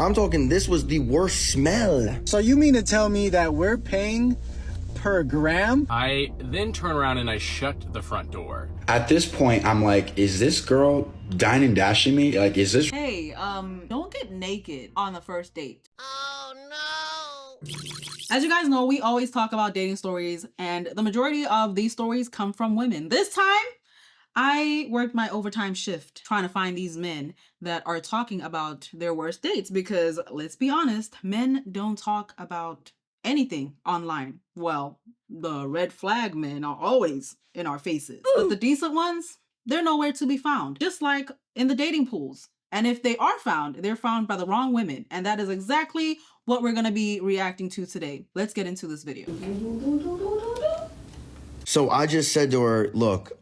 I'm talking this was the worst smell. So you mean to tell me that we're paying per gram? I then turn around and I shut the front door. At this point, I'm like, is this girl dine and dashing me? Like, is this... Hey, don't get naked on the first date. Oh no. As you guys know, we always talk about dating stories, and the majority of these stories come from women. This time, I worked my overtime shift trying to find these men that are talking about their worst dates, because let's be honest, men don't talk about anything online. Well, the red flag men are always in our faces, but the decent ones, they're nowhere to be found, just like in the dating pools. And if they are found, they're found by the wrong women, and that is exactly what we're gonna be reacting to today. Let's get into this video. So I just said to her, look,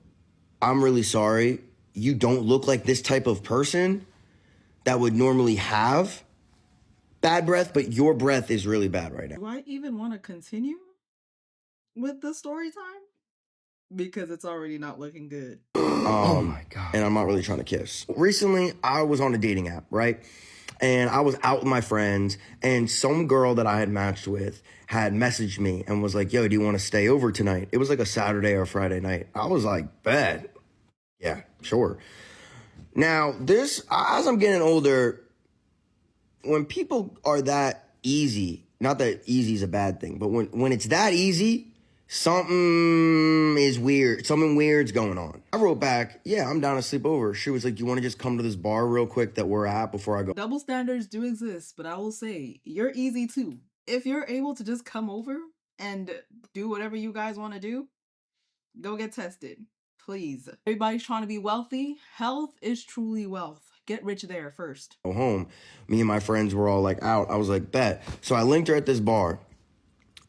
I'm really sorry. You don't look like this type of person that would normally have bad breath, but your breath is really bad right now. Do I even want to continue with the story time? Because it's already not looking good. Oh my God. And I'm not really trying to kiss. Recently, I was on a dating app, right? And I was out with my friends, and some girl that I had matched with had messaged me and was like, yo, do you want to stay over tonight? It was like a Saturday or Friday night. I was like, bet. Yeah, sure. Now, this, as I'm getting older, when people are that easy, not that easy is a bad thing, but when it's that easy, something is weird. Something weird's going on. I wrote back, yeah, I'm down to sleep over. She was like, you want to just come to this bar real quick that we're at before I go? Double standards do exist, but I will say, you're easy too. If you're able to just come over and do whatever you guys want to do, go get tested, please. Everybody's trying to be wealthy. Health is truly wealth. Get rich there first. Go home. Me and my friends were all like out. I was like, bet. So I linked her at this bar.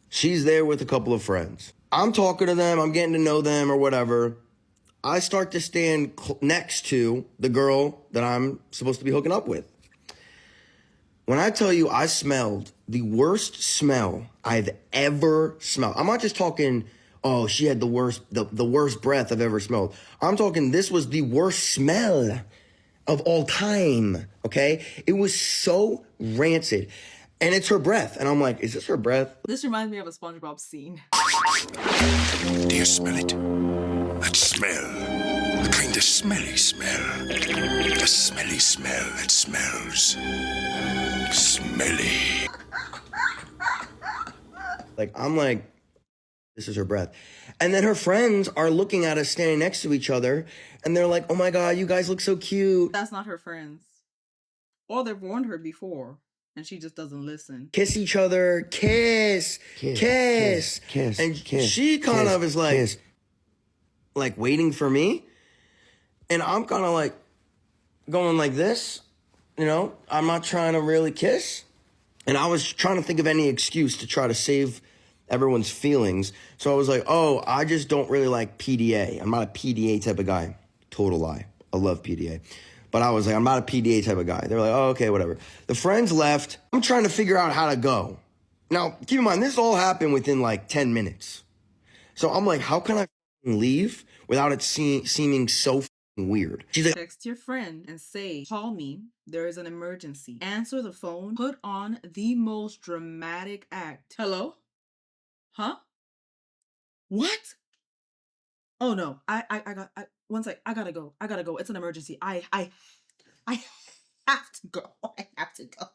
She's there with a couple of friends. I'm talking to them. I'm getting to know them or whatever. I start to stand next to the girl that I'm supposed to be hooking up with. When I tell you I smelled the worst smell I've ever smelled. I'm not just talking, oh, she had the worst breath I've ever smelled. I'm talking this was the worst smell of all time, okay? It was so rancid. And it's her breath. And I'm like, is this her breath? This reminds me of a SpongeBob scene. Do you smell it? That smell. A kind of smelly smell. A smelly smell that smells smelly. Like, I'm like, this is her breath. And then her friends are looking at us standing next to each other. And they're like, oh my God, you guys look so cute. That's not her friends. Or they've warned her before, and she just doesn't listen. Kiss each other, kiss. And she kind of is like waiting for me. And I'm kind of like going like this, you know, I'm not trying to really kiss. And I was trying to think of any excuse to try to save everyone's feelings. So I was like, oh, I just don't really like PDA. I'm not a PDA type of guy. Total lie. I love PDA. But I was like, I'm not a PDA type of guy. They were like, oh, okay, whatever. The friends left. I'm trying to figure out how to go. Now, keep in mind, this all happened within like 10 minutes. So I'm like, how can I leave without it seeming so weird? She's like, text your friend and say, call me. There is an emergency. Answer the phone. Put on the most dramatic act. Hello? Huh? What? Oh no, one sec, I gotta go. It's an emergency. I have to go. I have to go.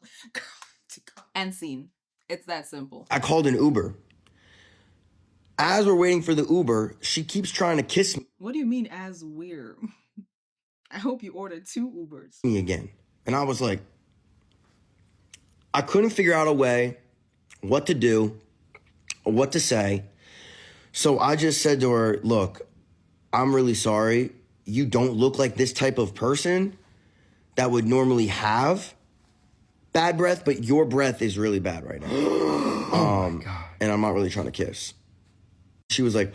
End scene. It's that simple. I called an Uber. As we're waiting for the Uber, she keeps trying to kiss What do you mean as weird? I hope you ordered 2 Ubers. me again. And I was like, I couldn't figure out a way, what to do, or what to say. So I just said to her, look, I'm really sorry. You don't look like this type of person that would normally have bad breath, but your breath is really bad right now. Oh my God. And I'm not really trying to kiss. She was like,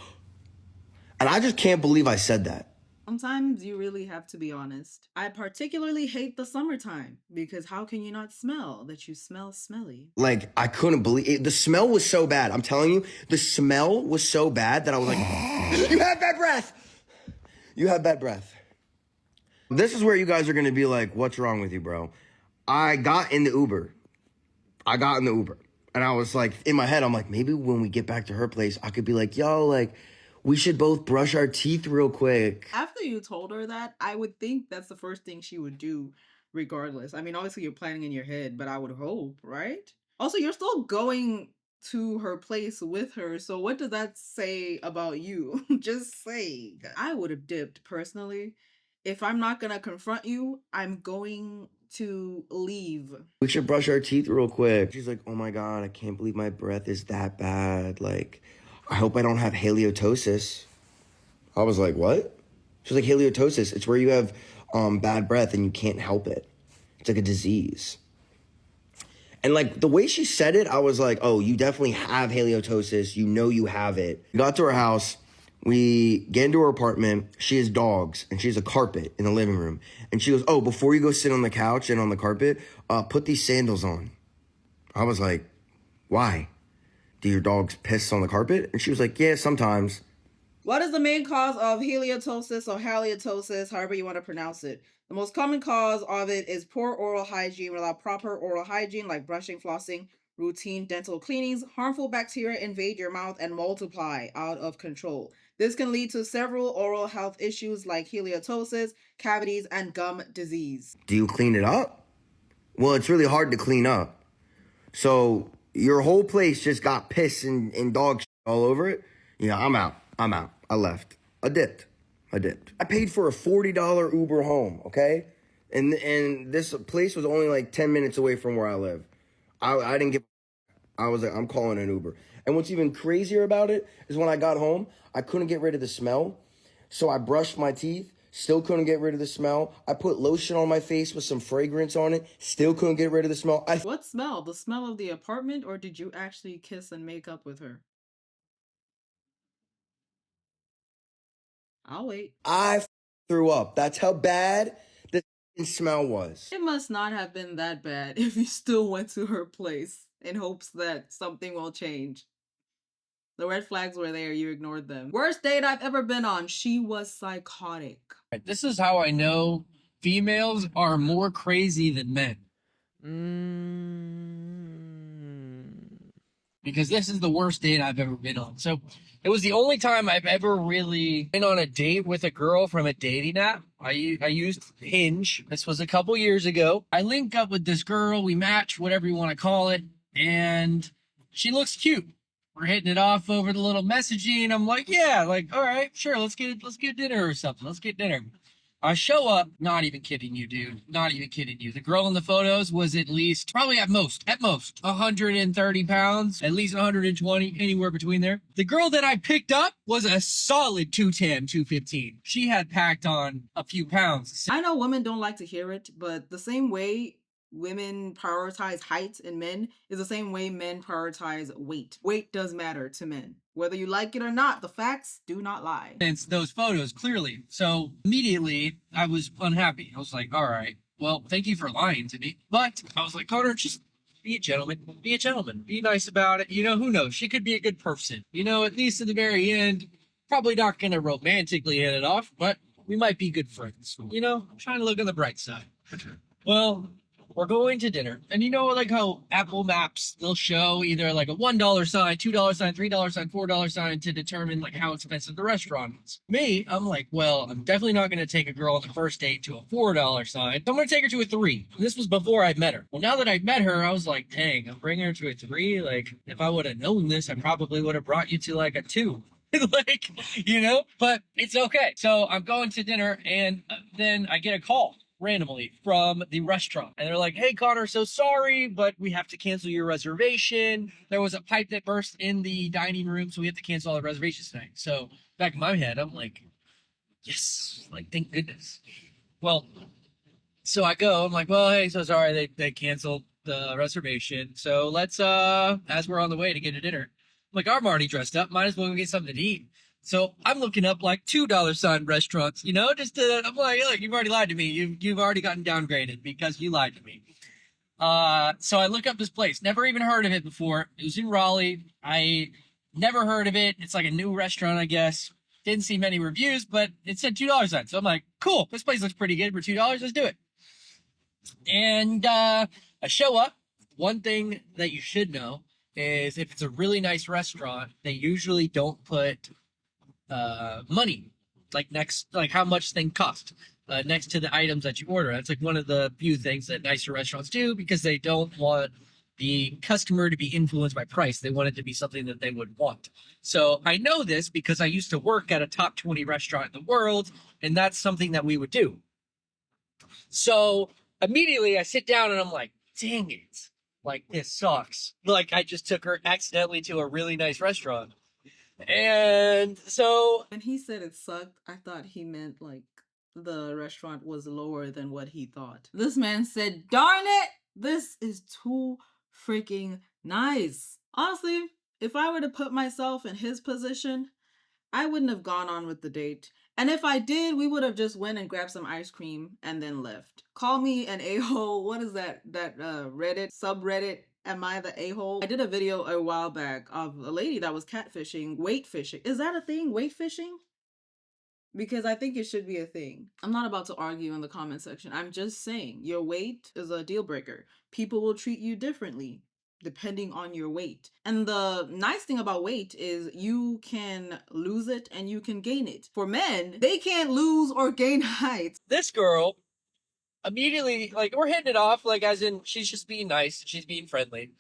and I just can't believe I said that. Sometimes you really have to be honest. I particularly hate the summertime because how can you not smell that you smell smelly? Like, I couldn't believe it. The smell was so bad. I'm telling you, the smell was so bad that I was like, you have bad breath. You have bad breath. This is where you guys are going to be like, what's wrong with you, bro? I got in the Uber. And I was like, in my head, I'm like, maybe when we get back to her place, I could be like, yo, like, we should both brush our teeth real quick. After you told her that, I would think that's the first thing she would do regardless. I mean, obviously you're planning in your head, but I would hope, right? Also, you're still going to her place with her, so what does that say about you? Just saying. I would have dipped personally. If I'm not gonna confront you, I'm going to leave. We should brush our teeth real quick. She's like, oh my God, I can't believe my breath is that bad. Like, I hope I don't have halitosis. I was like, what? She's like, halitosis, it's where you have bad breath and you can't help it. It's like a disease. And like the way she said it, I was like, oh, you definitely have halitosis. You know you have it. We got to her house. We get into her apartment. She has dogs and she has a carpet in the living room. And she goes, oh, before you go sit on the couch and on the carpet, put these sandals on. I was like, why? Do your dogs piss on the carpet? And she was like, yeah, sometimes. What is the main cause of halitosis or halitosis, however you want to pronounce it? The most common cause of it is poor oral hygiene. Without proper oral hygiene, like brushing, flossing, routine dental cleanings, harmful bacteria invade your mouth and multiply out of control. This can lead to several oral health issues like halitosis, cavities, and gum disease. Do you clean it up? Well, it's really hard to clean up. So your whole place just got piss and dog shit all over it? Yeah, I'm out. I left. I dipped. I paid for a $40 Uber home, okay? And this place was only like 10 minutes away from where I live. I didn't give... I was like, I'm calling an Uber. And what's even crazier about it is when I got home, I couldn't get rid of the smell. So I brushed my teeth, still couldn't get rid of the smell. I put lotion on my face with some fragrance on it, still couldn't get rid of the smell. What smell? The smell of the apartment, or did you actually kiss and make up with her? I'll wait. I threw up. That's how bad the smell was. It must not have been that bad if you still went to her place in hopes that something will change. The red flags were there, you ignored them. Worst date I've ever been on, she was psychotic. This is how I know females are more crazy than men. Because this is the worst date I've ever been on. So it was the only time I've ever really been on a date with a girl from a dating app. I used Hinge. This was a couple years ago. I link up with this girl. We match, whatever you want to call it. And she looks cute. We're hitting it off over the little messaging. I'm like, yeah, like, all right, sure. Let's get dinner or something. Let's get dinner. I show up, not even kidding you, dude. Not even kidding you. The girl in the photos was at least, probably at most, 130 pounds, at least 120, anywhere between there. The girl that I picked up was a solid 210, 215. She had packed on a few pounds. I know women don't like to hear it, but the same way women prioritize height in men is the same way men prioritize weight. Weight does matter to men. Whether you like it or not, the facts do not lie. It's those photos, clearly. So immediately, I was unhappy. I was like, all right, well, thank you for lying to me. But I was like, Connor, just be a gentleman. Be a gentleman. Be nice about it. You know, who knows? She could be a good person. You know, at least in the very end, probably not going to romantically hit it off, but we might be good friends. You know, I'm trying to look on the bright side. Well, we're going to dinner. And you know, like how Apple Maps, they'll show either like a $1 sign, $2 sign, $3 sign, $4 sign to determine like how expensive the restaurant is. Me, I'm like, well, I'm definitely not going to take a girl on the first date to a $4 sign. I'm going to take her to a 3. This was before I met her. Well, now that I met her, I was like, dang, I'm bringing her to a 3. Like, if I would have known this, I probably would have brought you to like a 2. Like, you know, but it's okay. So I'm going to dinner and then I get a call randomly from the restaurant. And they're like, hey, Connor, so sorry, but we have to cancel your reservation. There was a pipe that burst in the dining room, so we have to cancel all the reservations tonight. So back in my head, I'm like, yes, like, thank goodness. Well, so I go, I'm like, well, hey, so sorry, they canceled the reservation. So let's, as we're on the way to get to dinner, I'm like, I'm already dressed up, might as well go get something to eat. So I'm looking up like $2 sign restaurants, you know, just to, I'm like, look, you've already lied to me. You've already gotten downgraded because you lied to me. So I look up this place, never even heard of it before. It was in Raleigh. I never heard of it. It's like a new restaurant, I guess. Didn't see many reviews, but it said $2 sign. So I'm like, cool, this place looks pretty good for $2. Let's do it. And I show up. One thing that you should know is if it's a really nice restaurant, they usually don't put money like next, like how much thing cost next to the items that you order. That's like one of the few things that nicer restaurants do because they don't want the customer to be influenced by price. They want it to be something that they would want. So I know this because I used to work at a top 20 restaurant in the world, and that's something that we would do. So immediately I sit down and I'm like, dang it. Like, this sucks. Like, I just took her accidentally to a really nice restaurant. And so When he said it sucked, I thought he meant like the restaurant was lower than what he thought. This man said, darn it, this is too freaking nice. Honestly, if I were to put myself in his position, I wouldn't have gone on with the date. And if I did, we would have just went and grabbed some ice cream and then left. Call me an a-hole. What is that Reddit, subreddit? Am I the a-hole? I did a video a while back of a lady that was catfishing, weight fishing. Is that a thing, weight fishing? Because I think it should be a thing. I'm not about to argue in the comment section. I'm just saying your weight is a deal breaker. People will treat you differently depending on your weight. And the nice thing about weight is you can lose it and you can gain it. For men, they can't lose or gain height. this girl immediately, like, we're hitting it off, like, as in she's just being nice, she's being friendly.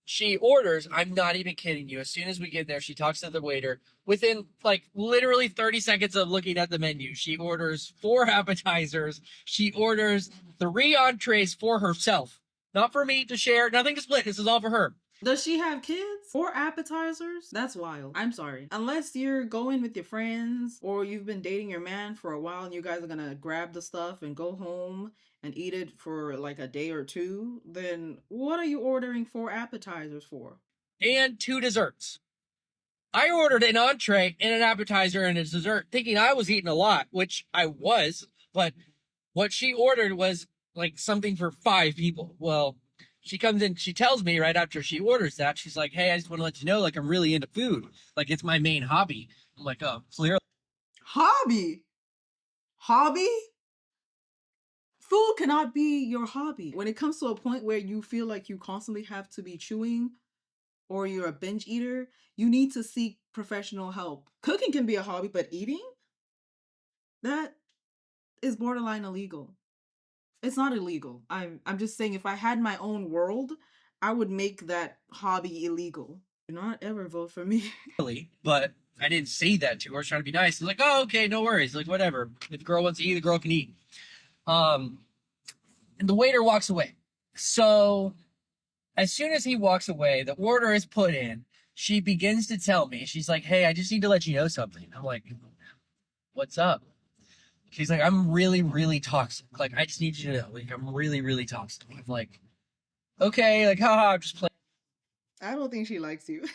She orders, I'm not even kidding you, as soon as we get there, she talks to the waiter. Within, like, literally 30 seconds of looking at the menu, she orders 4 appetizers. She orders 3 entrees for herself. Not for me to share, nothing to split. This is all for her. Does she have kids? 4 appetizers? That's wild. I'm sorry. Unless you're going with your friends or you've been dating your man for a while and you guys are gonna grab the stuff and go home and eat it for like a day or 2, then what are you ordering 4 appetizers for? And 2 desserts. I ordered an entree and an appetizer and a dessert thinking I was eating a lot, which I was, but what she ordered was like something for 5 people. Well, she comes in, she tells me right after she orders that, she's like, hey, I just want to let you know, like, I'm really into food. Like, it's my main hobby. I'm like, oh, clearly. Hobby? Hobby? Food cannot be your hobby. When it comes to a point where you feel like you constantly have to be chewing or you're a binge eater, you need to seek professional help. Cooking can be a hobby, but eating? That is borderline illegal. It's not illegal. I'm just saying if I had my own world, I would make that hobby illegal. Do not ever vote for me. But I didn't say that to her. I was trying to be nice. I was like, oh, okay, no worries. Like, whatever. If the girl wants to eat, the girl can eat. And the waiter walks away. So as soon as he walks away, the order is put in. She begins to tell me, she's like, hey, I just need to let you know something. I'm like, what's up? She's like, I'm really, really toxic. Like, I just need you to know, like, I'm really, really toxic. I'm like, okay, like, haha, I'm just playing. I don't think she likes you.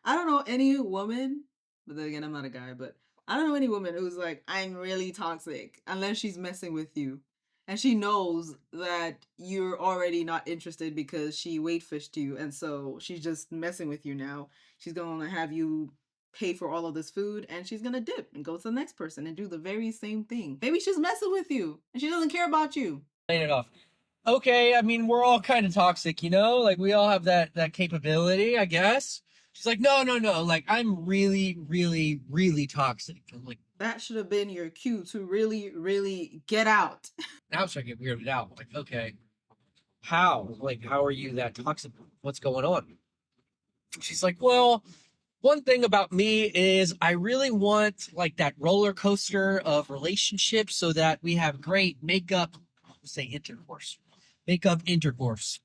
I don't know any woman, but then again, I'm not a guy, but I don't know any woman who's like, I'm really toxic, unless she's messing with you. And she knows that you're already not interested because she weight fished you, and so she's just messing with you now. She's gonna have you pay for all of this food, and she's gonna dip and go to the next person and do the very same thing. Maybe she's messing with you, and she doesn't care about you. It off. Okay, I mean, we're all kind of toxic, you know? Like, we all have that capability, I guess. She's like, no, like, I'm really, really, really toxic. I'm like, that should have been your cue to really, really get out. now it's starting to get weirded out. Like, okay, how? Like, how are you that toxic? What's going on? She's like, well, one thing about me is I really want, like, that roller coaster of relationships so that we have great makeup intercourse.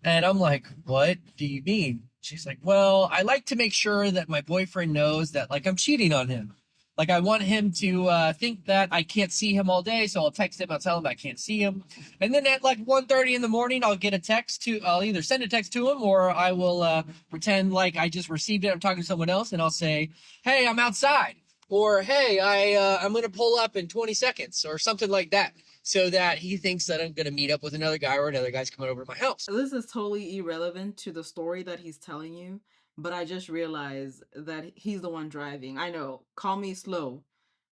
And I'm like, what do you mean? She's like, well, I like to make sure that my boyfriend knows that, like, I'm cheating on him. Like, I want him to think that I can't see him all day, so I'll text him, I'll tell him I can't see him. And then at, like, 1:30 in the morning, I'll either send a text to him, or I will pretend like I just received it, I'm talking to someone else, and I'll say, hey, I'm outside. Or, hey, I'm going to pull up in 20 seconds, or something like that. So that he thinks that I'm going to meet up with another guy or another guy's coming over to my house. This is totally irrelevant to the story that he's telling you, but I just realized that he's the one driving. I know, call me slow.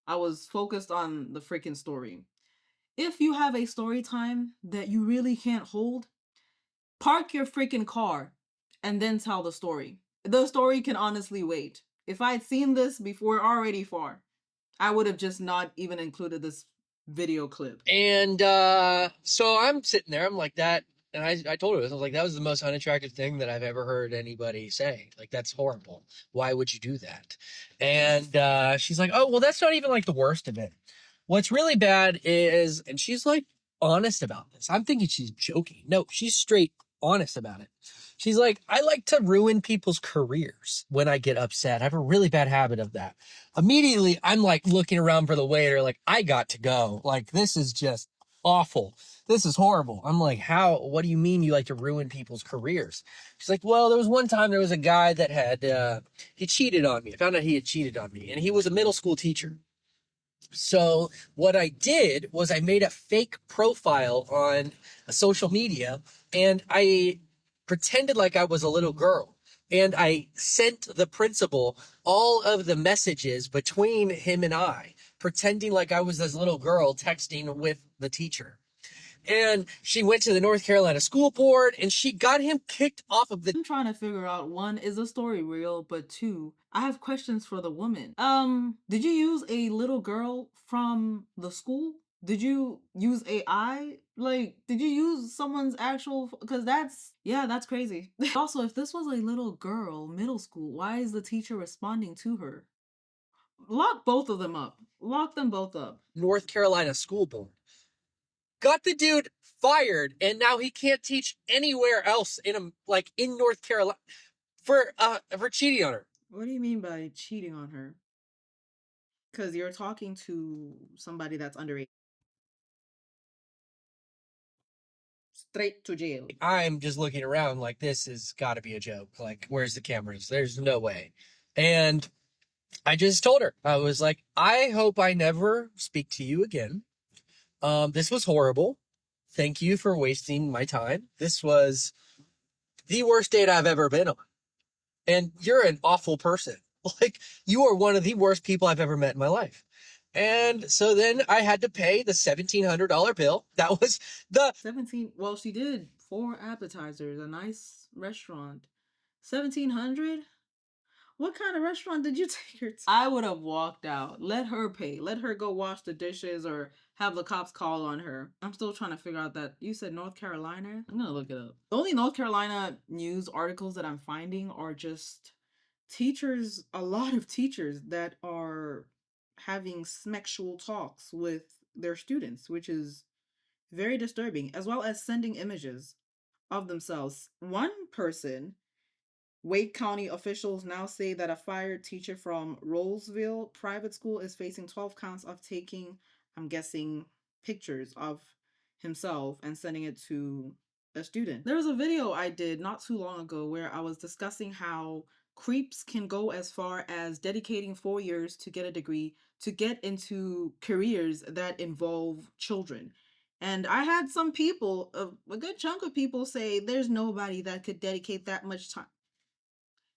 I was focused on the freaking story. If you have a story time that you really can't hold, park your freaking car and then tell the story. The story can honestly wait. If I had seen this before already far, I would have just not even included this video clip. And so I'm sitting there, I'm like that. And I told her, I was like, that was the most unattractive thing that I've ever heard anybody say. Like, that's horrible. Why would you do that? And she's like, oh, well, that's not even like the worst of it. What's really bad is, and she's like honest about this. I'm thinking she's joking. No, she's straight honest about it. She's like, I like to ruin people's careers when I get upset. I have a really bad habit of that. Immediately, I'm like looking around for the waiter, like, I got to go. Like, this is just awful. This is horrible. I'm like, how? What do you mean you like to ruin people's careers? She's like, well, there was one time there was a guy that had, he cheated on me. I found out he had cheated on me, and he was a middle school teacher. So what I did was I made a fake profile on a social media, and I pretended like I was a little girl. And I sent the principal all of the messages between him and I, pretending like I was this little girl texting with the teacher. And she went to the North Carolina school board and she got him kicked off of the... I'm trying to figure out, one, is the story real? But two, I have questions for the woman. Did you use a little girl from the school? Did you use AI? Like, did you use someone's actual... Because that's crazy. Also, if this was a little girl, middle school, why is the teacher responding to her? Lock both of them up. Lock them both up. North Carolina school board. Got the dude fired, and now he can't teach anywhere else in North Carolina for cheating on her. What do you mean by cheating on her? Because you're talking to somebody that's underage. Straight to jail. I'm just looking around like, this has got to be a joke. Like, where's the cameras? There's no way. And I just told her, I was like, I hope I never speak to you again. This was horrible. Thank you for wasting my time. This was the worst date I've ever been on. And you're an awful person. Like, you are one of the worst people I've ever met in my life. And so then I had to pay the $1,700 bill. That was the 17. Well, she did 4 appetizers, a nice restaurant. 1,700? What kind of restaurant did you take her to? I would have walked out. Let her pay. Let her go wash the dishes or have the cops call on her. I'm still trying to figure out that. You said North Carolina? I'm gonna look it up. The only North Carolina news articles that I'm finding are just teachers, a lot of teachers that are having sexual talks with their students, which is very disturbing, as well as sending images of themselves. One person... Wake County officials now say that a fired teacher from Rollsville private school is facing 12 counts of taking, I'm guessing, pictures of himself and sending it to a student. There was a video I did not too long ago where I was discussing how creeps can go as far as dedicating 4 years to get a degree to get into careers that involve children. And I had some people, a good chunk of people, say there's nobody that could dedicate that much time.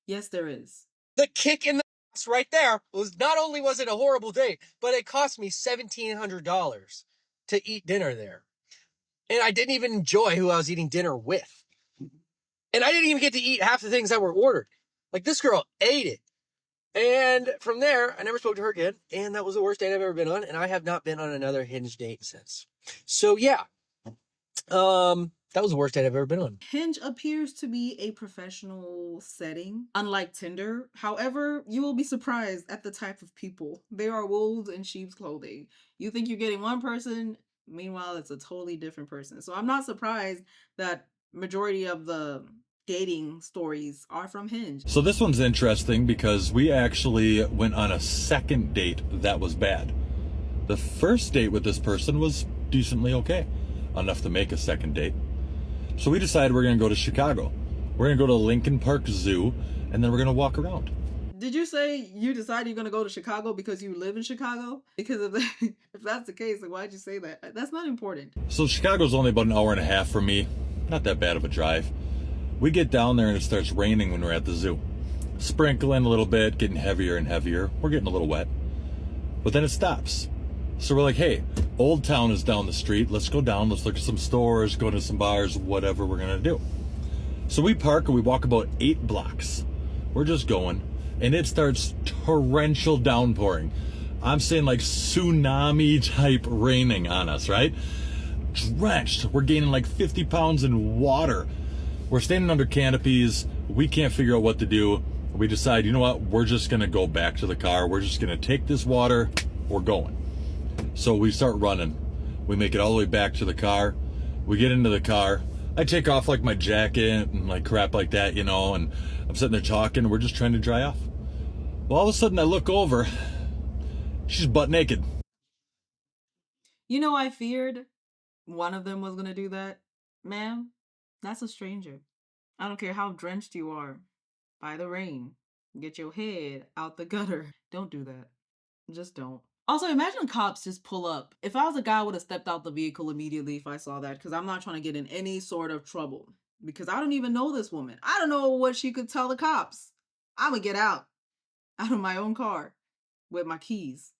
Yes, there is. The kick in the ass right there was, not only was it a horrible day, but it cost me $1,700 to eat dinner there. And I didn't even enjoy who I was eating dinner with. And I didn't even get to eat half the things that were ordered. Like, this girl ate it. And from there, I never spoke to her again. And that was the worst date I've ever been on. And I have not been on another Hinge date since. So, yeah. That was the worst date I've ever been on. Hinge appears to be a professional setting, unlike Tinder. However, you will be surprised at the type of people. They are wolves in sheep's clothing. You think you're getting one person, meanwhile, it's a totally different person. So I'm not surprised that majority of the dating stories are from Hinge. So this one's interesting because we actually went on a second date that was bad. The first date with this person was decently okay, enough to make a second date. So we decided we're going to go to Chicago. We're going to go to Lincoln Park Zoo, and then we're going to walk around. Did you say you decided you're going to go to Chicago because you live in Chicago? Because if that's the case, then why'd you say that? That's not important. So Chicago's only about an hour and a half from me. Not that bad of a drive. We get down there and it starts raining when we're at the zoo. Sprinkling a little bit, getting heavier and heavier. We're getting a little wet. But then it stops. So we're like, hey, Old Town is down the street. Let's go down. Let's look at some stores, go to some bars, whatever we're going to do. So we park and we walk about 8 blocks. We're just going. And it starts torrential downpouring. I'm saying like tsunami type raining on us, right? Drenched. We're gaining like 50 pounds in water. We're standing under canopies. We can't figure out what to do. We decide, you know what? We're just going to go back to the car. We're just going to take this water. We're going. So we start running. We make it all the way back to the car. We get into the car. I take off like my jacket and like crap like that, you know, and I'm sitting there talking. We're just trying to dry off. Well, all of a sudden I look over. She's butt naked. You know, I feared one of them was going to do that. Ma'am, that's a stranger. I don't care how drenched you are by the rain. Get your head out the gutter. Don't do that. Just don't. Also, imagine cops just pull up. If I was a guy, I would have stepped out the vehicle immediately if I saw that, because I'm not trying to get in any sort of trouble. Because I don't even know this woman. I don't know what she could tell the cops. I'm going to get out of my own car with my keys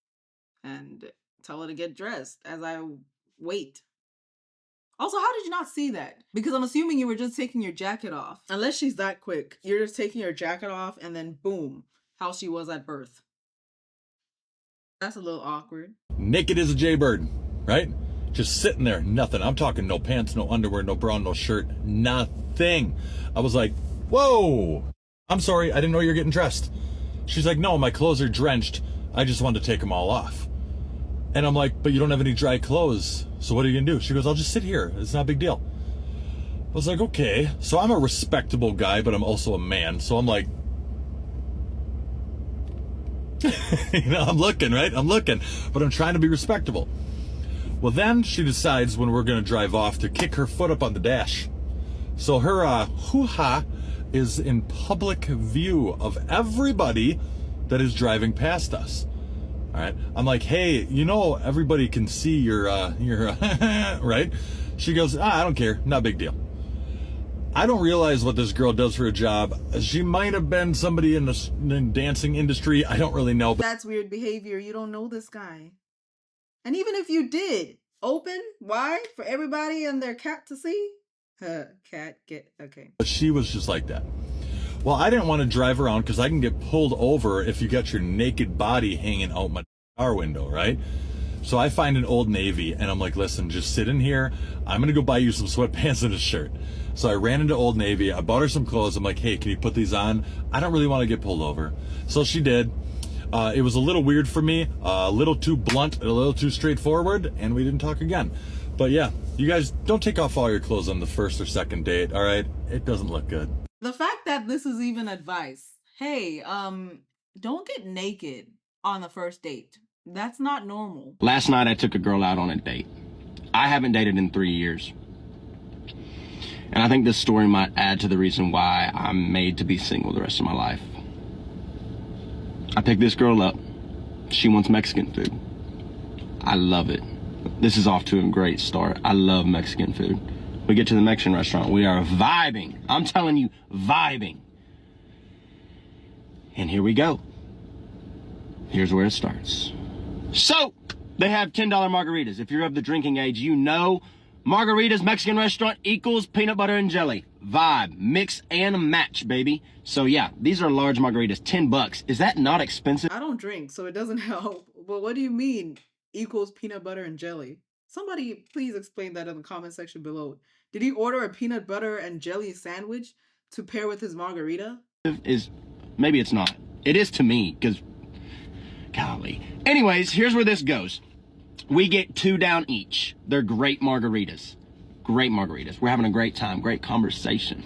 and tell her to get dressed as I wait. Also, how did you not see that? Because I'm assuming you were just taking your jacket off. Unless she's that quick. You're just taking your jacket off and then boom, how she was at birth. That's a little awkward. Naked as a jaybird, right? Just sitting there, nothing. I'm talking no pants, no underwear, no bra, no shirt, nothing. I was like, whoa, I'm sorry, I didn't know you were getting dressed. She's like, no, my clothes are drenched. I just wanted to take them all off. And I'm like, but you don't have any dry clothes. So what are you gonna do? She goes, I'll just sit here. It's not a big deal. I was like, okay. So I'm a respectable guy, but I'm also a man. So I'm like, you know, I'm looking, right? I'm looking, but I'm trying to be respectable. Well, then she decides when we're going to drive off to kick her foot up on the dash. So her hoo-ha is in public view of everybody that is driving past us. All right. I'm like, hey, you know, everybody can see your right? She goes, I don't care. Not a big deal. I don't realize what this girl does for a job. She might have been somebody in the dancing industry. I don't really know. But that's weird behavior. You don't know this guy. And even if you did, open, wide, for everybody and their cat to see? Cat, get, okay. But she was just like that. Well, I didn't want to drive around because I can get pulled over if you got your naked body hanging out my car window, right? So I find an Old Navy and I'm like, listen, just sit in here. I'm going to go buy you some sweatpants and a shirt. So I ran into Old Navy. I bought her some clothes. I'm like, hey, can you put these on? I don't really want to get pulled over. So she did. It was a little weird for me, a little too blunt, a little too straightforward, and we didn't talk again. But yeah, you guys don't take off all your clothes on the first or second date, all right? It doesn't look good. The fact that this is even advice. Hey, don't get naked on the first date. That's not normal. Last night I took a girl out on a date. I haven't dated in 3 years. And I think this story might add to the reason why I'm made to be single the rest of my life. I picked this girl up. She wants Mexican food. I love it. This is off to a great start. I love Mexican food. We get to the Mexican restaurant. We are vibing. I'm telling you, vibing. And here we go. Here's where it starts. So, they have $10 margaritas. If you're of the drinking age, you know margaritas, Mexican restaurant equals peanut butter and jelly. Vibe, mix and match, baby. So yeah, these are large margaritas, $10. Is that not expensive? I don't drink, so it doesn't help. But what do you mean equals peanut butter and jelly? Somebody please explain that in the comment section below. Did he order a peanut butter and jelly sandwich to pair with his margarita? Maybe it's not. It is to me, because golly. Anyways, here's where this goes. We get 2 down each. They're great margaritas. Great margaritas. We're having a great time. Great conversation.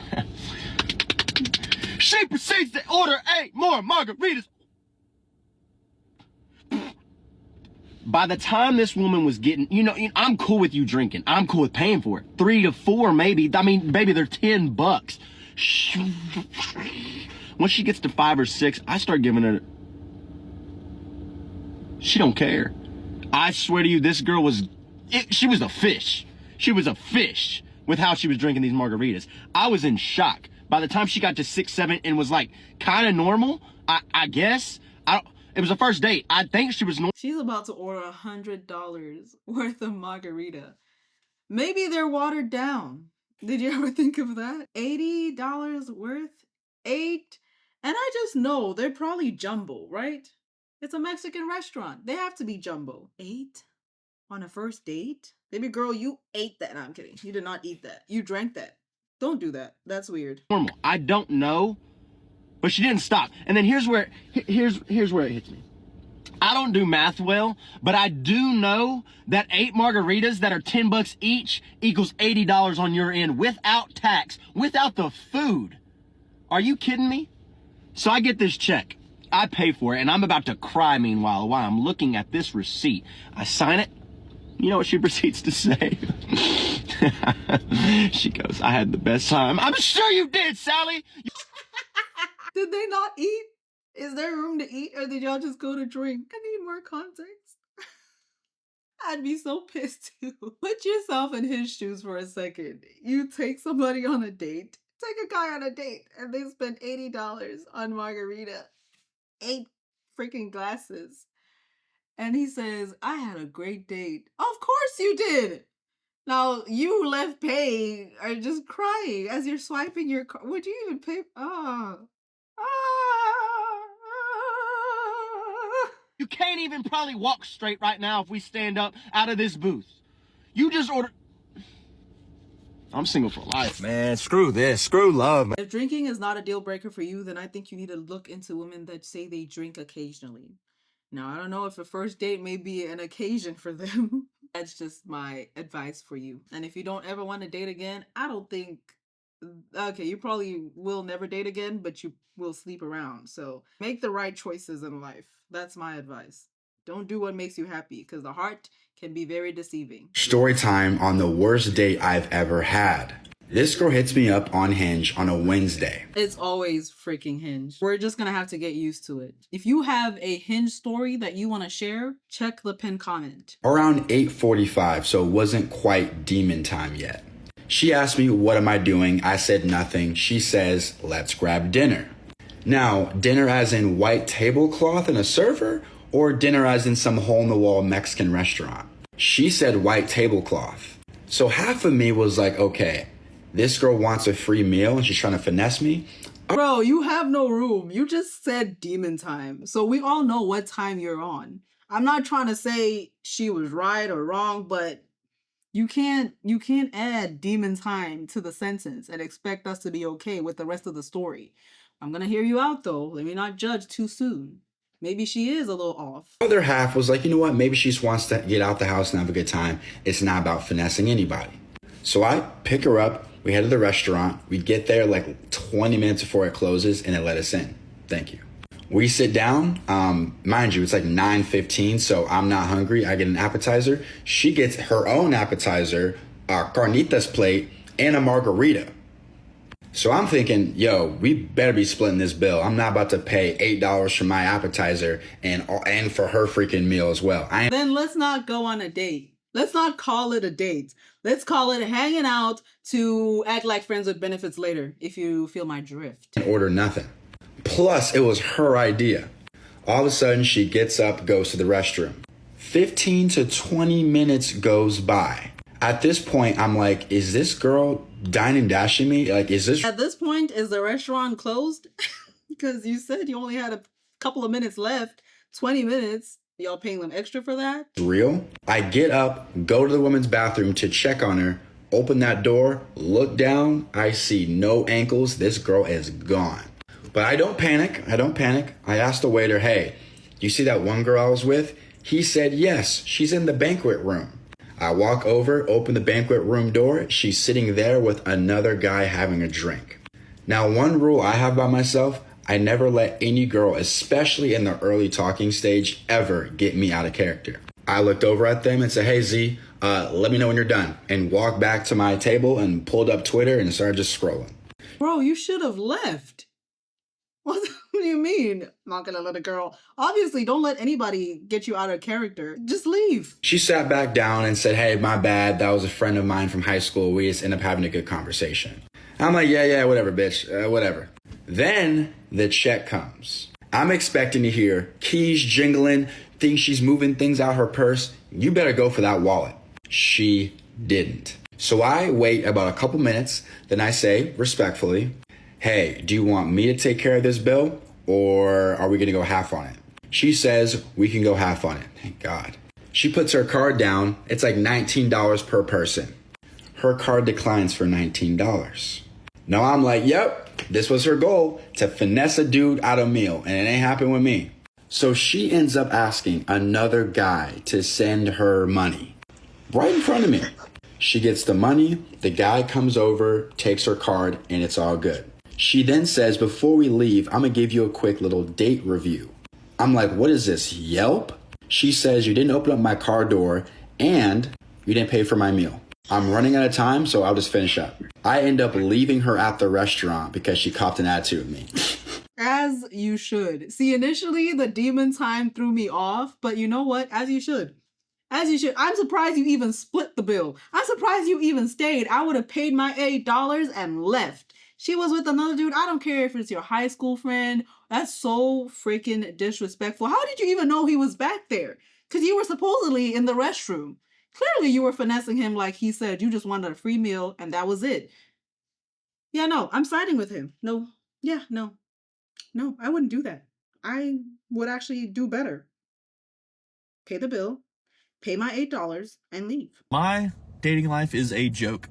She proceeds to order 8 more margaritas. By the time this woman was getting, you know, I'm cool with you drinking. I'm cool with paying for it. 3 to 4 maybe. I mean, baby, they're $10. Once she gets to 5 or 6, I start giving her. She don't care. I swear to you, this girl was, she was a fish. She was a fish with how she was drinking these margaritas. I was in shock. By the time she got to 6, 7 and was like kind of normal, I guess. It was a first date. I think she was She's about to order $100 worth of margarita. Maybe they're watered down. Did you ever think of that? $80 worth? 8? And I just know they're probably jumbo, right? It's a Mexican restaurant. They have to be jumbo. 8? On a first date? Baby girl, you ate that. No, I'm kidding. You did not eat that. You drank that. Don't do that. That's weird. normal. I don't know, but she didn't stop. And then here's where it hits me. I don't do math well, but I do know that 8 margaritas that are $10 each equals $80 on your end without tax, without the food. Are you kidding me? So I get this check. I pay for it, and I'm about to cry meanwhile while I'm looking at this receipt. I sign it. You know what she proceeds to say? She goes, I had the best time. I'm sure you did, Sally. Did they not eat? Is there room to eat, or did y'all just go to drink? I need more context. I'd be so pissed too. Put yourself in his shoes for a second. You take somebody on a date. Take a guy on a date, and they spend $80 on margarita. 8 freaking glasses. And he says, I had a great date. Of course you did. Now, you left paying or just crying as you're swiping your card. Would you even pay? You can't even probably walk straight right now if we stand up out of this booth. You just ordered. I'm single for life. Man, screw this. Screw love, man. If drinking is not a deal breaker for you, then I think you need to look into women that say they drink occasionally. Now, I don't know if a first date may be an occasion for them. That's just my advice for you. And if you don't ever want to date again, I don't think... Okay, you probably will never date again, but you will sleep around. So make the right choices in life. That's my advice. Don't do what makes you happy, because the heart can be very deceiving. Story time on the worst date I've ever had. This girl hits me up on Hinge on a Wednesday. It's always freaking Hinge. We're just gonna have to get used to it. If you have a Hinge story that you want to share, check the pinned comment. Around 8:45, so it wasn't quite demon time yet. She asked me, what am I doing? I said nothing. She says, let's grab dinner. Now, dinner as in white tablecloth and a server, or dinner as in some hole-in-the-wall Mexican restaurant? She said white tablecloth. So half of me was like, okay, this girl wants a free meal and she's trying to finesse me. Bro, you have no room. You just said demon time. So we all know what time you're on. I'm not trying to say she was right or wrong, but you can't add demon time to the sentence and expect us to be okay with the rest of the story. I'm gonna hear you out though. Let me not judge too soon. Maybe she is a little off. The other half was like, you know what? Maybe she just wants to get out the house and have a good time. It's not about finessing anybody. So I pick her up. We head to the restaurant. We get there like 20 minutes before it closes and they let us in. Thank you. We sit down. Mind you, it's like 9:15, so I'm not hungry. I get an appetizer. She gets her own appetizer, a carnitas plate, and a margarita. So I'm thinking, yo, we better be splitting this bill. I'm not about to pay $8 for my appetizer and for her freaking meal as well. Then let's not go on a date. Let's not call it a date. Let's call it hanging out to act like friends with benefits later, if you feel my drift. And order nothing. Plus, it was her idea. All of a sudden, she gets up, goes to the restroom. 15 to 20 minutes goes by. At this point, I'm like, is this girl dine and dashing me? Like, is this... At this point, is the restaurant closed? Because you said you only had a couple of minutes left. 20 minutes. Y'all paying them extra for that? Real? I get up, go to the women's bathroom to check on her, open that door, look down, I see no ankles. This girl is gone. But I don't panic. I asked the waiter, hey, you see that one girl I was with? He said, yes, she's in the banquet room. I walk over, open the banquet room door. She's sitting there with another guy having a drink. Now, one rule I have by myself, I never let any girl, especially in the early talking stage, ever get me out of character. I looked over at them and said, hey, Z, let me know when you're done. And walked back to my table and pulled up Twitter and started just scrolling. Bro, you should have left. What do you mean? I'm not gonna let a girl. Obviously, don't let anybody get you out of character. Just leave. She sat back down and said, hey, my bad. That was a friend of mine from high school. We just ended up having a good conversation. I'm like, yeah, whatever, bitch. Whatever. Then the check comes. I'm expecting to hear keys jingling, think she's moving things out her purse. You better go for that wallet. She didn't. So I wait about a couple minutes. Then I say respectfully, hey, do you want me to take care of this bill or are we going to go half on it? She says we can go half on it. Thank God. She puts her card down. It's like $19 per person. Her card declines for $19. Now I'm like, yep, this was her goal, to finesse a dude out of meal, and it ain't happened with me. So she ends up asking another guy to send her money right in front of me. She gets the money, the guy comes over, takes her card, and it's all good. She then says, before we leave, I'm gonna give you a quick little date review. I'm like, what is this, Yelp? She says, you didn't open up my car door and you didn't pay for my meal. I'm running out of time, so I'll just finish up. I end up leaving her at the restaurant because she copped an attitude with me. As you should. See, initially the demon time threw me off, but you know what? As you should. As you should. I'm surprised you even split the bill. I'm surprised you even stayed. I would have paid my $8 and left. She was with another dude. I don't care if it's your high school friend. That's so freaking disrespectful. How did you even know he was back there? Because you were supposedly in the restroom. Clearly you were finessing him like he said. You just wanted a free meal and that was it. Yeah, no, I'm siding with him. No, yeah, no. No, I wouldn't do that. I would actually do better. Pay the bill, pay my $8 and leave. My dating life is a joke.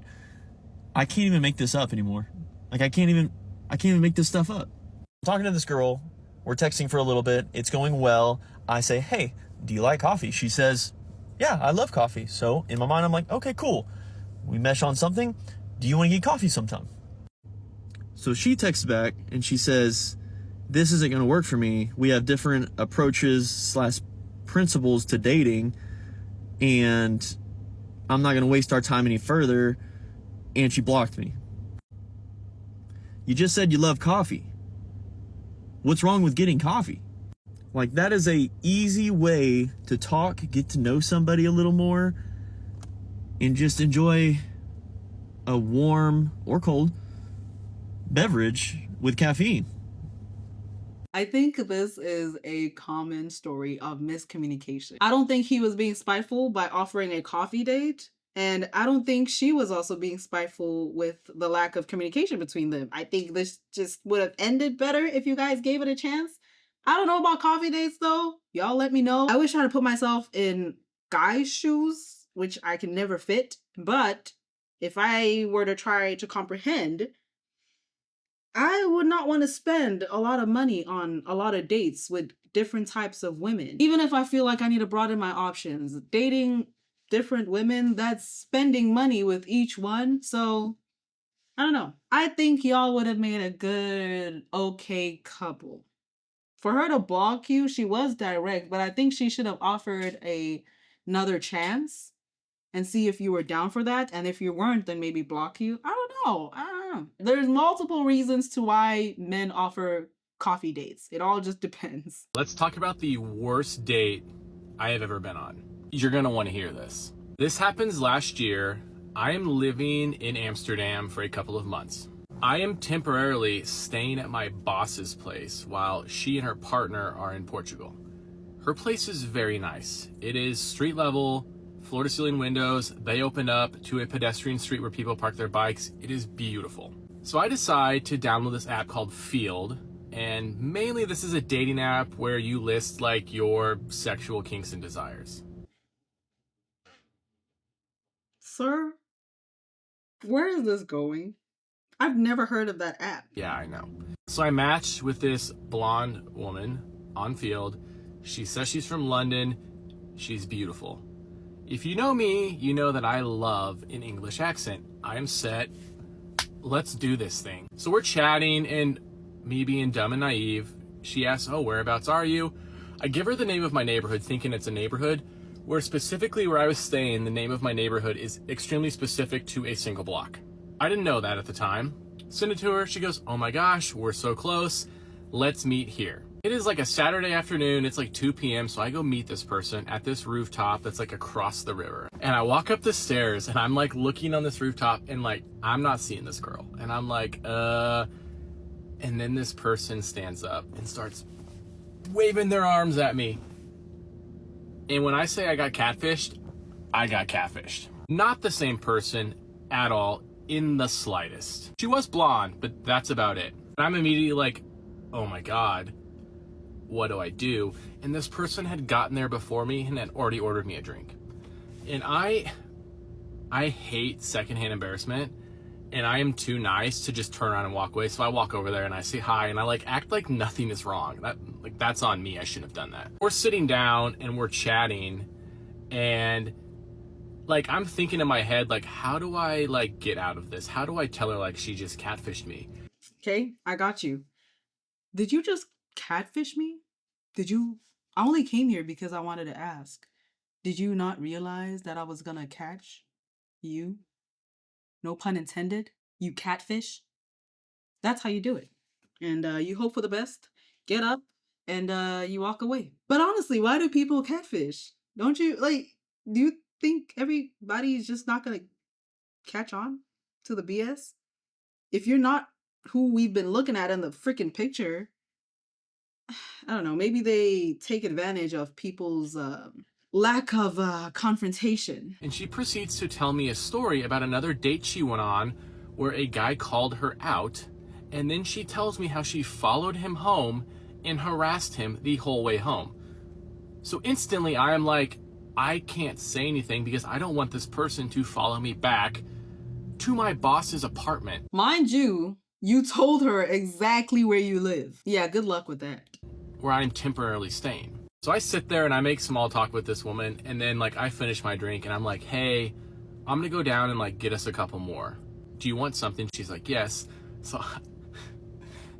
I can't even make this up anymore. Like I can't even make this stuff up. I'm talking to this girl, we're texting for a little bit, it's going well. I say, hey, do you like coffee? She says, yeah, I love coffee. So in my mind, I'm like, okay, cool. We mesh on something. Do you want to get coffee sometime? So she texts back and she says, this isn't going to work for me. We have different approaches / principles to dating, and I'm not going to waste our time any further. And she blocked me. You just said you love coffee. What's wrong with getting coffee? Like, that is a easy way to talk, get to know somebody a little more, and just enjoy a warm or cold beverage with caffeine. I think this is a common story of miscommunication. I don't think he was being spiteful by offering a coffee date. And I don't think she was also being spiteful with the lack of communication between them. I think this just would have ended better if you guys gave it a chance. I don't know about coffee dates though. Y'all let me know. I wish I had to put myself in guys' shoes, which I can never fit. But if I were to try to comprehend, I would not want to spend a lot of money on a lot of dates with different types of women. Even if I feel like I need to broaden my options, dating different women, that's spending money with each one. So I don't know. I think y'all would have made a good, okay couple. For her to block you, she was direct, but I think she should have offered another chance and see if you were down for that. And if you weren't, then maybe block you. I don't know. There's multiple reasons to why men offer coffee dates. It all just depends. Let's talk about the worst date I have ever been on. You're gonna want to hear this. This happens last year. I am living in Amsterdam for a couple of months. I am temporarily staying at my boss's place while she and her partner are in Portugal. Her place is very nice. It is street level, floor to ceiling windows. They open up to a pedestrian street where people park their bikes. It is beautiful. So I decide to download this app called Field. And mainly this is a dating app where you list like your sexual kinks and desires. Sir, where is this going? I've never heard of that app. Yeah, I know. So I matched with this blonde woman on Field. She says she's from London. She's beautiful. If you know me, you know that I love an English accent. I am set. Let's do this thing. So we're chatting, and me being dumb and naive, she asks, oh, whereabouts are you? I give her the name of my neighborhood, thinking it's a neighborhood, where specifically where I was staying, the name of my neighborhood is extremely specific to a single block. I didn't know that at the time. Send it to her. She goes, oh my gosh, we're so close. Let's meet here. It is like a Saturday afternoon. It's like 2 p.m. So I go meet this person at this rooftop that's like across the river. And I walk up the stairs and I'm like looking on this rooftop and like, I'm not seeing this girl. And I'm like, and then this person stands up and starts waving their arms at me. And when I say I got catfished, I got catfished. Not the same person at all, in the slightest. She was blonde, but that's about it. And I'm immediately like, oh my God, what do I do? And this person had gotten there before me and had already ordered me a drink. And I hate secondhand embarrassment, and I am too nice to just turn around and walk away. So I walk over there and I say hi, and I like act like nothing is wrong. That's on me. I shouldn't have done that. We're sitting down and we're chatting, and like I'm thinking in my head, like, how do I like get out of this? How do I tell her like she just catfished me? Okay, I got you. Did you just catfish me? I only came here because I wanted to ask. Did you not realize that I was gonna catch you? No pun intended. You catfish. That's how you do it. And you hope for the best, get up, and you walk away. But honestly, why do people catfish? Don't you, like, do you think everybody is just not gonna catch on to the BS? If you're not who we've been looking at in the freaking picture, I don't know, maybe they take advantage of people's lack of confrontation. And she proceeds to tell me a story about another date she went on where a guy called her out, and then she tells me how she followed him home and harassed him the whole way home. So instantly I am like, I can't say anything because I don't want this person to follow me back to my boss's apartment. Mind you, you told her exactly where you live. Yeah, good luck with that. Where I'm temporarily staying. So I sit there and I make small talk with this woman, and then like I finish my drink and I'm like, hey, I'm gonna go down and like get us a couple more. Do you want something? She's like, yes. So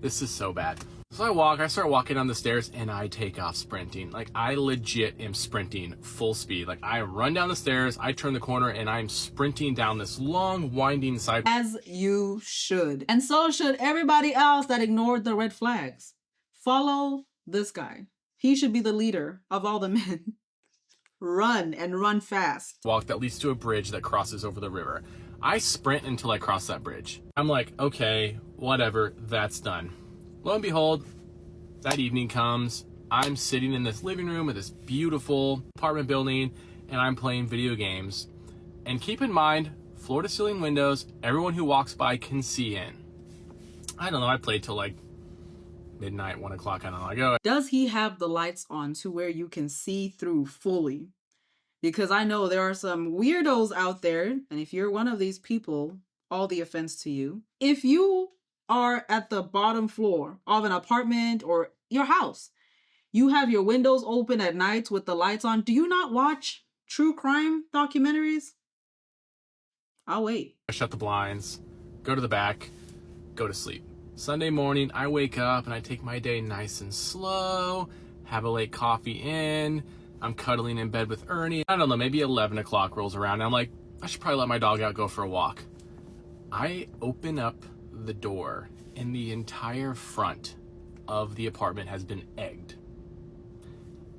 this is so bad. So I start walking down the stairs and I take off sprinting. Like I legit am sprinting full speed. Like I run down the stairs, I turn the corner, and I'm sprinting down this long winding side. As you should. And so should everybody else that ignored the red flags. Follow this guy. He should be the leader of all the men. Run, and run fast. Walk that leads to a bridge that crosses over the river. I sprint until I cross that bridge. I'm like, okay, whatever, that's done. Lo and behold, that evening comes. I'm sitting in this living room of this beautiful apartment building, and I'm playing video games. And keep in mind, floor-to-ceiling windows, everyone who walks by can see in. I don't know, I played till like midnight, 1 o'clock, I don't know, I go. Does he have the lights on to where you can see through fully? Because I know there are some weirdos out there, and if you're one of these people, all the offense to you. If you are at the bottom floor of an apartment or your house, you have your windows open at night with the lights on, do you not watch true crime documentaries? I'll wait. I shut the blinds, go to the back, go to sleep. Sunday morning, I wake up and I take my day nice and slow, have a late coffee in, I'm cuddling in bed with Ernie. I don't know, maybe 11 o'clock rolls around and I'm like, I should probably let my dog out, go for a walk. I open up the door and the entire front of the apartment has been egged.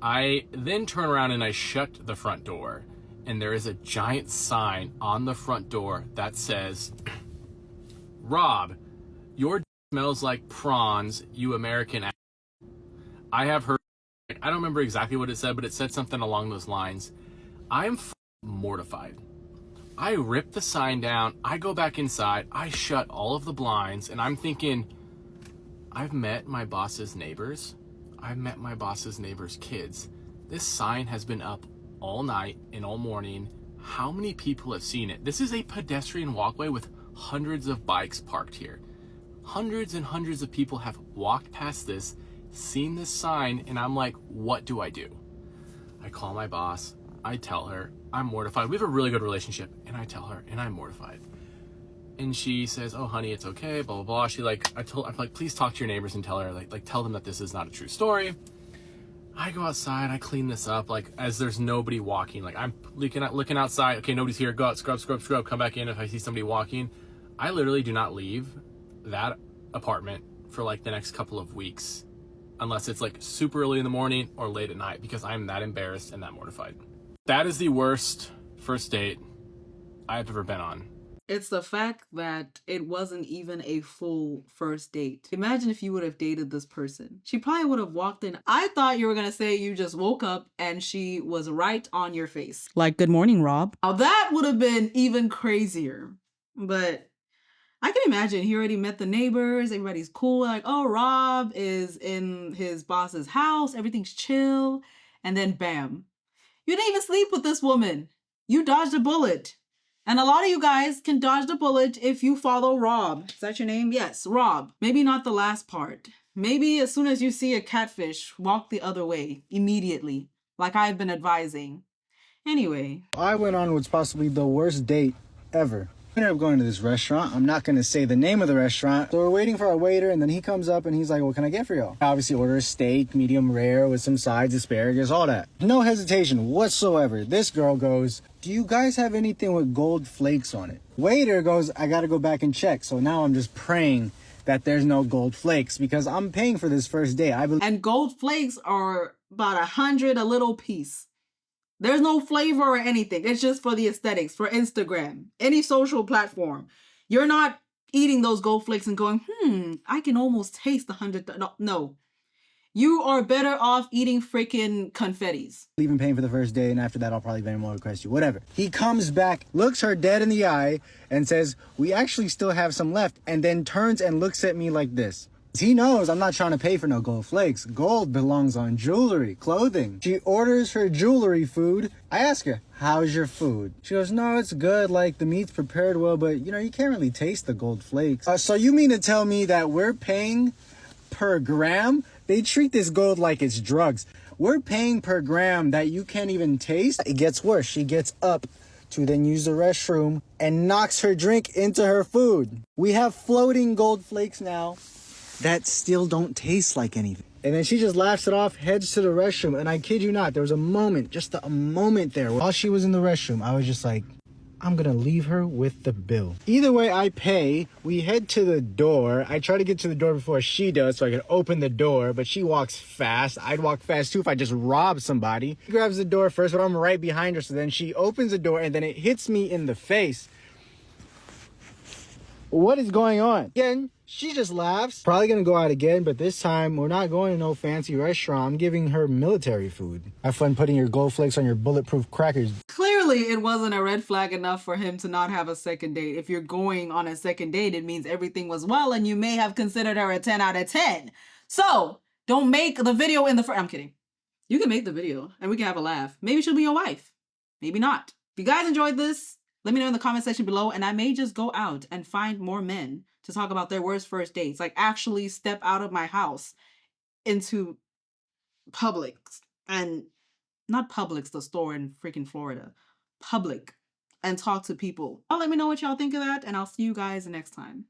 I then turn around and I shut the front door, and there is a giant sign on the front door that says, Rob, your smells like prawns, you American ass. I have heard, I don't remember exactly what it said, but it said something along those lines. I'm mortified. I rip the sign down, I go back inside, I shut all of the blinds, and I'm thinking, I've met my boss's neighbors. I've met my boss's neighbors' kids. This sign has been up all night and all morning. How many people have seen it? This is a pedestrian walkway with hundreds of bikes parked here. Hundreds and hundreds of people have walked past this, seen this sign, and I'm like, what do I do? I call my boss, I tell her, I'm mortified. We have a really good relationship, and I tell her, and I'm mortified. And she says, oh honey, it's okay, blah, blah, blah. She like, I'm like, please talk to your neighbors and tell her, like tell them that this is not a true story. I go outside, I clean this up, like as there's nobody walking, like I'm looking outside, okay, nobody's here, go out, scrub, come back in if I see somebody walking. I literally do not leave that apartment for like the next couple of weeks, unless it's like super early in the morning or late at night, because I'm that embarrassed and that mortified. That is the worst first date I've ever been on. It's the fact that it wasn't even a full first date. Imagine if you would have dated this person. She probably would have walked in. I thought you were gonna say you just woke up and she was right on your face. Like, good morning, Rob. Now that would have been even crazier. But I can imagine he already met the neighbors. Everybody's cool. Like, oh, Rob is in his boss's house. Everything's chill. And then bam. You didn't even sleep with this woman. You dodged a bullet. And a lot of you guys can dodge the bullet if you follow Rob. Is that your name? Yes, Rob. Maybe not the last part. Maybe as soon as you see a catfish, walk the other way immediately, like I've been advising. Anyway. I went on what's possibly the worst date ever. We ended up going to this restaurant. I'm not going to say the name of the restaurant. So we're waiting for our waiter, and then he comes up and he's like, what can I get for y'all? I obviously order a steak, medium rare, with some sides, asparagus, all that. No hesitation whatsoever. This girl goes, do you guys have anything with gold flakes on it? Waiter goes, I got to go back and check. So now I'm just praying that there's no gold flakes because I'm paying for this first day. And gold flakes are about $100 a little piece. There's no flavor or anything. It's just for the aesthetics, for Instagram, any social platform. You're not eating those gold flakes and going, I can almost taste the $100. No. You are better off eating freaking confettis. Even paying for the first day, and after that, I'll probably very well request you. Whatever. He comes back, looks her dead in the eye, and says, we actually still have some left, and then turns and looks at me like this. He knows I'm not trying to pay for no gold flakes. Gold belongs on jewelry, clothing. She orders her jewelry food. I ask her, how's your food? She goes, no, it's good. Like, the meat's prepared well, but, you know, you can't really taste the gold flakes. So you mean to tell me that we're paying per gram? They treat this gold like it's drugs. We're paying per gram that you can't even taste. It gets worse. She gets up to then use the restroom and knocks her drink into her food. We have floating gold flakes now that still don't taste like anything. And then she just laughs it off, heads to the restroom. And I kid you not, there was a moment, just a moment there. While she was in the restroom, I was just like, I'm gonna leave her with the bill. Either way, I pay. We head to the door. I try to get to the door before she does so I can open the door, but she walks fast. I'd walk fast too if I just robbed somebody. She grabs the door first, but I'm right behind her. So then she opens the door and then it hits me in the face. What is going on? Again, she just laughs. Probably gonna go out again, but this time we're not going to no fancy restaurant. I'm giving her military food. Have fun putting your gold flakes on your bulletproof crackers. Clearly, it wasn't a red flag enough for him to not have a second date. If you're going on a second date, it means everything was well and you may have considered her a 10 out of 10. So, don't make the video in the I'm kidding. You can make the video and we can have a laugh. Maybe she'll be your wife. Maybe not. If you guys enjoyed this, let me know in the comment section below, and I may just go out and find more men to talk about their worst first dates. Like, actually step out of my house into Publix. And not Publix, the store in freaking Florida. Public. And talk to people. I'll let me know what y'all think of that, and I'll see you guys next time.